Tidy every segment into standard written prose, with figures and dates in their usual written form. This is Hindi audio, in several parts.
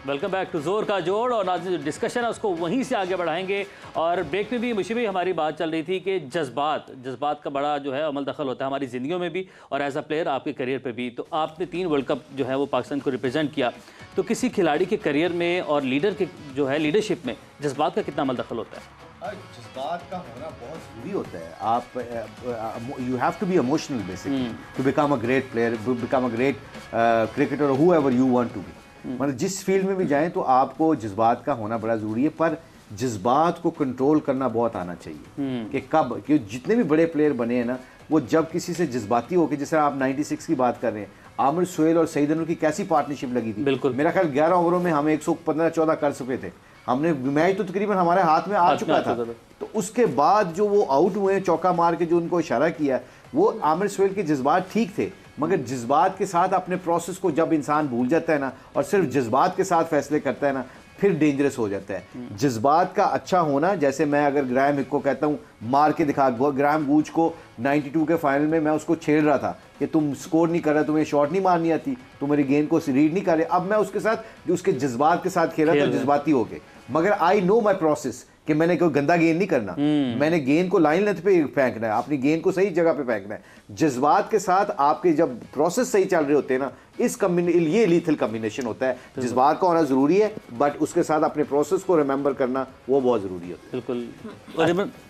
वेलकम बैक टू जोर का जोड़। और आज जो डिस्कशन है उसको वहीं से आगे बढ़ाएंगे। और ब्रेक में भी मुझे भी हमारी बात चल रही थी कि जज्बात का बड़ा जो है अमल दखल होता है हमारी ज़िंदगियों में भी और एज अ प्लेयर आपके करियर पे भी। तो आपने 3 वर्ल्ड कप जो है वो पाकिस्तान को रिप्रेजेंट किया, तो किसी खिलाड़ी के करियर में और लीडर के जो है लीडरशिप में जज्बात का कितना अमल दखल होता है? जज्बात का होना बहुत ज़रूरी होता है। आप you have to be emotional basically to become a great player, to become a great cricketer, whoever you want to be. मतलब जिस फील्ड में भी जाएं तो आपको जज्बात का होना बड़ा ज़रूरी है, पर जज्बात को कंट्रोल करना बहुत आना चाहिए कि कब, क्योंकि जितने भी बड़े प्लेयर बने हैं ना, वो जब किसी से जज्बाती होकर, जैसे आप 96 की बात कर रहे हैं, आमिर सुहेल और सईद अनवर की कैसी पार्टनरशिप लगी थी। बिल्कुल, मेरा ख्याल 11 ओवरों में हम 115-14 कर चुके थे। हमने मैच तो तकरीबन हमारे हाथ में आ चुका था। तो उसके बाद जो वो आउट हुए, चौका मार के जो उनको इशारा किया, वो आमिर सुहेल के जज्बात ठीक थे, मगर जज्बात के साथ अपने प्रोसेस को जब इंसान भूल जाता है ना और सिर्फ जज्बात के साथ फैसले करता है ना, फिर डेंजरस हो जाता है। जज्बात का अच्छा होना, जैसे मैं अगर ग्राहम हिक को कहता हूँ मार के दिखा, ग्राहम गूच को 92 के फाइनल में मैं उसको छेड़ रहा था कि तुम स्कोर नहीं कर रहा, तुम्हें शॉट नहीं मारनी आती, तुम मेरी गेंद को रीड नहीं कर रहे। अब मैं उसके साथ उसके जज्बात के साथ खेल रहा था, जज्बाती हो गए, मगर आई नो माई प्रोसेस कि मैंने कोई गंदा गेंद नहीं करना, मैंने गेंद को लाइन लेंथ पे फेंकना है, अपनी गेंद को सही जगह पे फेंकना है। जज्बात के साथ आपके जब प्रोसेस सही चल रहे होते हैं ना, ये लीथल कॉम्बिनेशन होता है। जज्बात का होना जरूरी है, बट उसके साथ अपने प्रोसेस को रिमेंबर करना वो बहुत जरूरी है। बिल्कुल।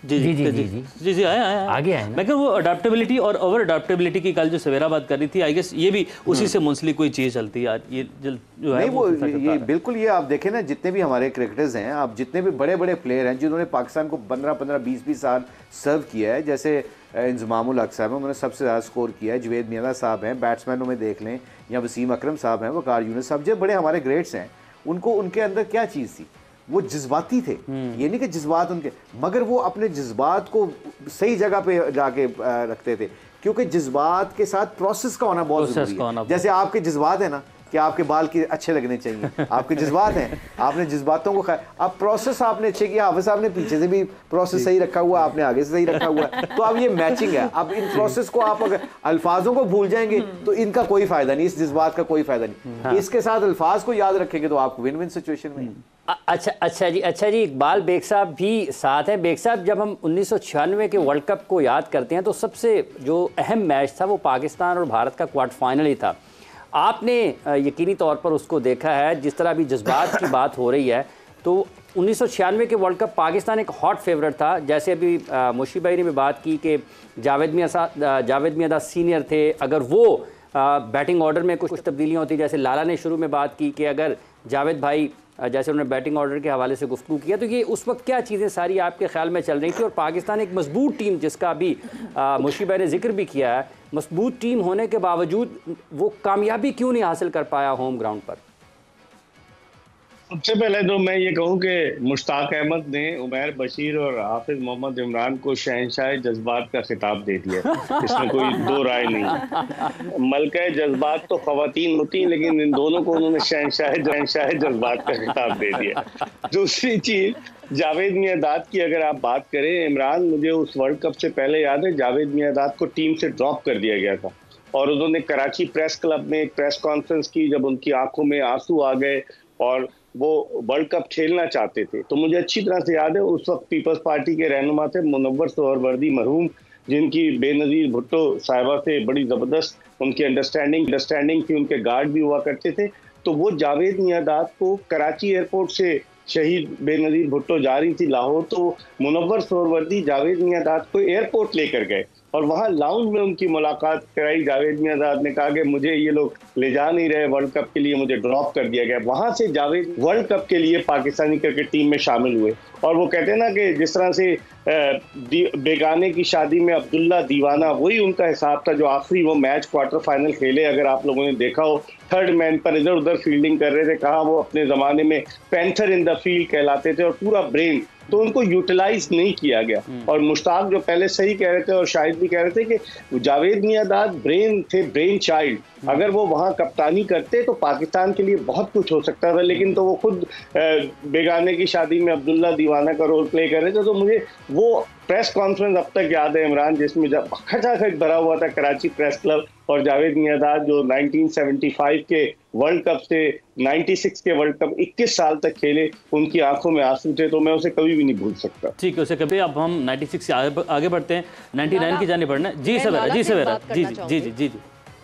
जी आगे आए। मैं वो अडेप्टेबिलिटी और ओवर अडेप्टेबिलिटी की कल जो सवेरा बात कर रही थी, आई गेस ये भी उसी से मुंसलिक कोई चीज़ चलती है ये जो है वो ये बिल्कुल। ये आप देखें ना, जितने भी हमारे क्रिकेटर्स हैं, आप जितने भी बड़े बड़े प्लेयर हैं जिन्होंने पाकिस्तान को 15-15, 20-20 साल सर्व किया है, जैसे इंजमामुल हक साहब हैं, उन्होंने सबसे ज़्यादा स्कोर किया है, जुवेद मियां साहब हैं, बैट्समैनों में देख लें, या वसीम अकरम साहब हैं, वकार यूनुस साहब, जो बड़े हमारे ग्रेट्स हैं, उनको उनके अंदर क्या चीज़ थी, वो जज्बाती थे। ये नहीं कि जज्बात उनके, मगर वो अपने जज्बात को सही जगह पे जाके रखते थे, क्योंकि जज्बात के साथ प्रोसेस का होना बहुत ज़रूरी है। जैसे आपके जज्बात है ना कि आपके बाल के अच्छे लगने चाहिए, आपके जज्बात हैं, आपने जज्बातों को अब प्रोसेस आपने अच्छे किया, हाफिज साहब ने पीछे से भी प्रोसेस सही रखा हुआ, आपने आगे से सही रखा हुआ है, तो अब ये मैचिंग है। अब इन प्रोसेस को आप अगर अल्फाजों को भूल जाएंगे तो इनका कोई फायदा नहीं, इस जज्बात का कोई फायदा नहीं। इसके साथ अल्फाज को याद रखेंगे तो आपको विन विन सिचुएशन में। अच्छा जी, इकबाल बेग साहब भी साथ हैं। बेग साहब, जब हम 1996 के वर्ल्ड कप को याद करते हैं तो सबसे जो अहम मैच था वो पाकिस्तान और भारत का क्वार्टर फाइनल ही था। आपने यकीनी तौर पर उसको देखा है। जिस तरह अभी जज्बात की बात हो रही है, तो 1996 के वर्ल्ड कप पाकिस्तान एक हॉट फेवरेट था। जैसे अभी मुशी भाई ने भी बात की कि जावेद मियां सीनियर थे, अगर वो बैटिंग ऑर्डर में कुछ तब्दीलियाँ होती, जैसे लाला ने शुरू में बात की कि अगर जावेद भाई जैसे उन्होंने बैटिंग ऑर्डर के हवाले से गुफ्तगू किया, तो ये उस वक्त क्या चीज़ें सारी आपके ख्याल में चल रही थी? और पाकिस्तान एक मजबूत टीम, जिसका अभी मुशी भाई ने जिक्र भी किया है, मजबूत टीम होने के बावजूद वो कामयाबी क्यों नहीं हासिल कर पाया होम ग्राउंड पर? सबसे पहले तो मैं ये कहूँ कि मुश्ताक अहमद ने उमैर बशीर और हाफिज मोहम्मद इमरान को शहंशाह जज्बात का खिताब दे दिया, इसमें कोई दो राय नहीं। मलका जज्बात तो खवातीन होती हैं, लेकिन इन दोनों को उन्होंने शहंशाह जज्बात का खिताब दे दिया। दूसरी चीज, जावेद मियादाद की अगर आप बात करें, इमरान, मुझे उस वर्ल्ड कप से पहले याद है जावेद मियादाद को टीम से ड्रॉप कर दिया गया था और उन्होंने कराची प्रेस क्लब में एक प्रेस कॉन्फ्रेंस की, जब उनकी आंखों में आंसू आ गए और वो वर्ल्ड कप खेलना चाहते थे। तो मुझे अच्छी तरह से याद है, उस वक्त पीपल्स पार्टी के रहनुमा थे मुनव्वर सोहरवर्दी मरहूम, जिनकी बेनज़ीर भुट्टो साहिबा से बड़ी ज़बरदस्त उनकी अंडरस्टैंडिंग थी, उनके गार्ड भी हुआ करते थे। तो वो जावेद मियादाद को कराची एयरपोर्ट से शहीद बेनज़ीर भुट्टो जा रही थी लाहौर, तो मुनव्वर सोहरवर्दी जावेद मियादाद को एयरपोर्ट लेकर गए और वहाँ लाउंज में उनकी मुलाकात कराई। जावेद मियादाद ने कहा कि मुझे ये लोग ले जा नहीं रहे वर्ल्ड कप के लिए, मुझे ड्रॉप कर दिया गया। वहाँ से जावेद वर्ल्ड कप के लिए पाकिस्तानी क्रिकेट टीम में शामिल हुए। और वो कहते हैं ना कि जिस तरह से बेगाने की शादी में अब्दुल्ला दीवाना, वही उनका हिसाब था। जो आखिरी वो मैच क्वार्टर फाइनल खेले, अगर आप लोगों ने देखा हो, थर्ड मैन पर इधर उधर फील्डिंग कर रहे थे, कहाँ वो अपने ज़माने में पैंथर इन द फील्ड कहलाते थे, और पूरा ब्रेन, तो उनको यूटिलाइज नहीं किया गया। और मुश्ताक जो पहले सही कह रहे थे और शाहिद भी कह रहे थे कि जावेद मियादाद ब्रेन थे, ब्रेन चाइल्ड। अगर वो वहाँ कप्तानी करते तो पाकिस्तान के लिए बहुत कुछ हो सकता था, लेकिन तो वो खुद बेगाने की शादी में अब्दुल्ला दीवाना का रोल प्ले कर रहे थे। तो मुझे वो प्रेस कॉन्फ्रेंस अब तक याद है इमरान, जिसमें जब खचाखच भरा हुआ था कराची प्रेस क्लब, और जावेद मियांदाद जो 1975 के वर्ल्ड कप से 96 के वर्ल्ड कप 21 साल तक खेले, उनकी आंखों में आंसू थे, तो मैं उसे कभी भी नहीं भूल सकता। ठीक है, उसे कभी अब हम 96 से आगे बढ़ते हैं, 99 की जाने बढ़ना। जी सवेरा, जी सवेरा, जी जी जी जी जी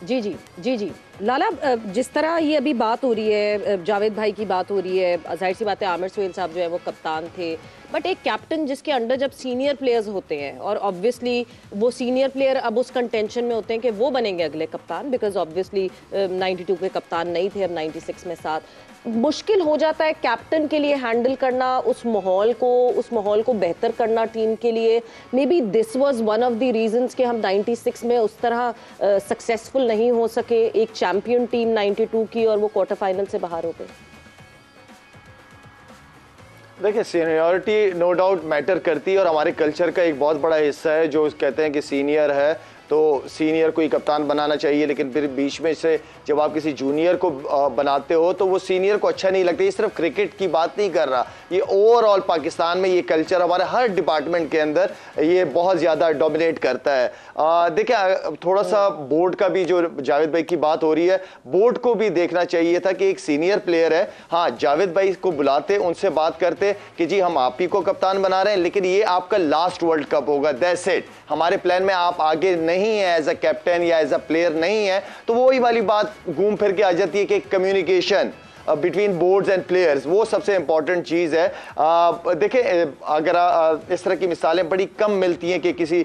जी जी जी जी लाला, जिस तरह ये अभी बात हो रही है, जावेद भाई की बात हो रही है, जाहिर सी बात है आमिर सुहेल साहब जो है वो कप्तान थे, बट एक कैप्टन जिसके अंडर जब सीनियर प्लेयर्स होते हैं और ऑब्वियसली वो सीनियर प्लेयर अब उस कंटेंशन में होते हैं कि वो बनेंगे अगले कप्तान, बिकॉज ऑब्वियसली 92 के कप्तान नहीं थे, अब 96 में साथ, मुश्किल हो जाता है कैप्टन के लिए हैंडल करना उस माहौल को बेहतर करना टीम के लिए। May be this was one of the reasons कि हम 96 में उस तरह सक्सेसफुल नहीं हो सके, एक चैंपियन टीम 92 की, और वो क्वार्टर फाइनल से बाहर हो गए। देखिए, सीनियरिटी नो डाउट मैटर करती है और हमारे कल्चर का एक बहुत बड़ा हिस्सा है जो कहते हैं कि सीनियर है तो सीनियर को ही कप्तान बनाना चाहिए, लेकिन फिर बीच में से जब आप किसी जूनियर को बनाते हो तो वो सीनियर को अच्छा नहीं लगता। ये सिर्फ क्रिकेट की बात नहीं कर रहा, ये ओवरऑल पाकिस्तान में ये कल्चर हमारे हर डिपार्टमेंट के अंदर ये बहुत ज़्यादा डोमिनेट करता है। देखिए, थोड़ा सा बोर्ड का भी, जो जावेद भाई की बात हो रही है, बोर्ड को भी देखना चाहिए था कि एक सीनियर प्लेयर है, हाँ जावेद भाई को बुलाते, उनसे बात करते कि जी हम आप ही को कप्तान बना रहे हैं, लेकिन ये आपका लास्ट वर्ल्ड कप होगा, दैट्स इट, हमारे प्लान में आप आगे नहीं है एज अ कैप्टन या एज अ प्लेयर नहीं है। तो वही वाली बात घूम फिर के आ जाती है कि communication between boards and players, वो सबसे इंपॉर्टेंट चीज़ है। देखिए, अगर इस तरह की मिसालें बड़ी कम मिलती हैं कि किसी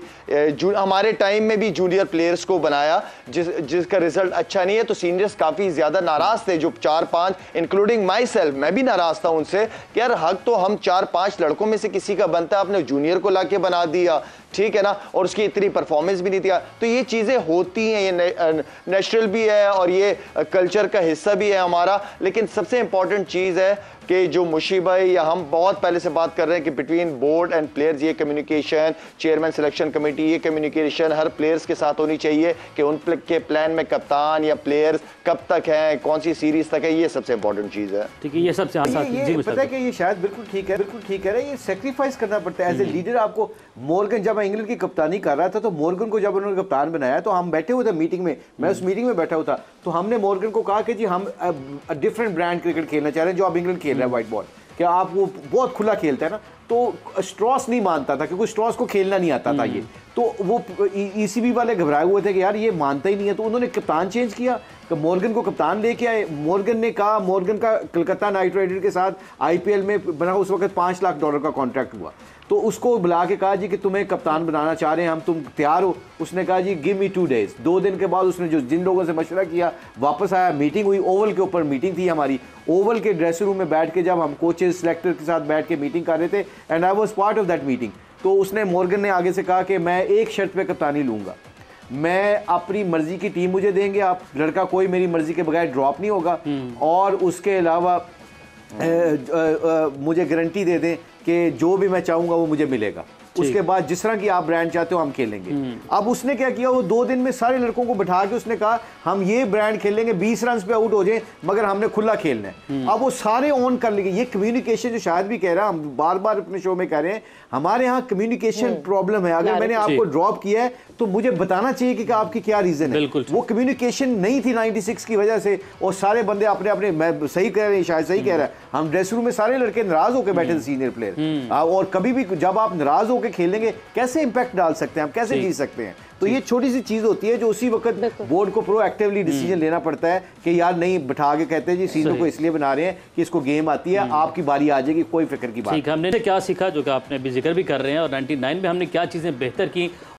हमारे टाइम में भी जूनियर प्लेयर्स को बनाया जिसका रिजल्ट अच्छा नहीं है, तो सीनियर्स काफ़ी ज़्यादा नाराज़ थे, जो 4-5 इंक्लूडिंग माई सेल्फ, मैं भी नाराज़ था उनसे कि यार हक तो हम 4-5 लड़कों में से किसी का बनता है, आपने जूनियर को ला के बना दिया, ठीक है ना, और उसकी इतनी परफॉर्मेंस भी नहीं थी। तो ये चीज़ें होती हैं, ये नेचुरल भी है और ये कल्चर का हिस्सा भी है हमारा। लेकिन सबसे इंपॉर्टेंट चीज़ है कि जो मुशी भाई या हम बहुत पहले से बात कर रहे हैं कि बिटवीन बोर्ड एंड प्लेयर्स ये कम्युनिकेशन, चेयरमैन सिलेक्शन कमेटी, ये कम्युनिकेशन हर प्लेयर्स के साथ होनी चाहिए कि उन के प्लान में कप्तान या प्लेयर्स कब तक है, कौन सी सीरीज तक है, ये सबसे इंपॉर्टेंट चीज़ है। ठीक है, ये सबसे पता है कि ये शायद बिल्कुल ठीक है, बिल्कुल ठीक है, ये सेक्रीफाइस करना पड़ता है एज ए लीडर। आपको मॉर्गन, जब मैं इंग्लैंड की कप्तानी कर रहा था तो मॉर्गन को जब उन्होंने कप्तान बनाया तो हम बैठे हुए थे मीटिंग में, मैं उस मीटिंग में बैठा हुआ था, तो हमने मॉर्गन को कहा कि जी हम डिफरेंट ब्रांड क्रिकेट खेलना चाह रहे हैं जो आप इंग्लैंड खेल रहे हैं, व्हाइट बॉल, कि आप वो बहुत खुला खेलता है ना, तो स्ट्रॉस नहीं मानता था क्योंकि स्ट्रॉस को खेलना नहीं आता था ये, तो वो ईसीबी वाले घबराए हुए थे कि यार ये मानता ही नहीं है, तो उन्होंने कप्तान चेंज किया, तो मॉर्गन को कप्तान लेके आए। मॉर्गन ने कहा, मॉर्गन का कलकत्ता नाइट राइडर के साथ आईपीएल में बना, उस वक्त $5 लाख का कॉन्ट्रैक्ट हुआ, तो उसको बुला के कहा जी कि तुम्हें कप्तान बनाना चाह रहे हैं हम, तुम तैयार हो? उसने कहा जी गिव मी 2 days। 2 दिन के बाद उसने जिन लोगों से मशवरा किया वापस आया, मीटिंग हुई, ओवल के ऊपर मीटिंग थी हमारी, ओवल के ड्रेसिंग रूम में बैठ के जब हम कोचेस सेलेक्टर के साथ बैठ के मीटिंग कर रहे थे, and I was part of that meeting, तो उसने मॉर्गन ने आगे से कहा कि मैं एक शर्त पे कप्तानी लूँगा, मैं अपनी मर्जी की टीम मुझे देंगे आप, लड़का कोई मेरी मर्जी के बगैर ड्रॉप नहीं होगा, और उसके अलावा मुझे गारंटी दे दें कि जो भी मैं चाहूँगा वो मुझे मिलेगा, उसके बाद जिस तरह की आप ब्रांड चाहते हो हम खेलेंगे। अब उसने क्या किया, वो 2 दिन में सारे लड़कों को बैठा के उसने कहा हम ये ब्रांड खेलेंगे, 20 रन पे आउट हो जाए मगर हमने खुला खेलना है। अब वो सारे ऑन कर लेंगे। ये कम्युनिकेशन जो शायद भी कह रहा है, हम बार बार अपने शो में कह रहे हैं, हमारे यहाँ कम्युनिकेशन प्रॉब्लम है। अगर मैंने आपको ड्रॉप किया है तो मुझे बताना चाहिए कि आपकी क्या रीजन है। वो कम्युनिकेशन नहीं थी 96 की वजह से, और सारे बंदे अपने अपने, मैं सही कह रहे हैं, शायद सही कह रहा है, हम ड्रेसिंग रूम में सारे लड़के नाराज होकर बैठे थे, सीनियर प्लेयर, और कभी भी जब आप नाराज होकर खेलेंगे कैसे इंपैक्ट डाल सकते हैं, हम कैसे जीत सकते हैं। तो ये छोटी सी चीज होती है जो उसी वक्त बोर्ड को प्रोएक्टिवली डिसीजन लेना पड़ता है कि यार नहीं, बैठा के कहते हैं जी सीनियर को इसलिए बना रहे हैं कि इसको गेम आती है, आपकी बारी आ जाएगी, कोई फिक्र की बात। ठीक है, हमने क्या सीखा जो कि आपने भी जिक्र भी कर रहे हैं, और 99 में हमने क्या चीज़ें बेहतर की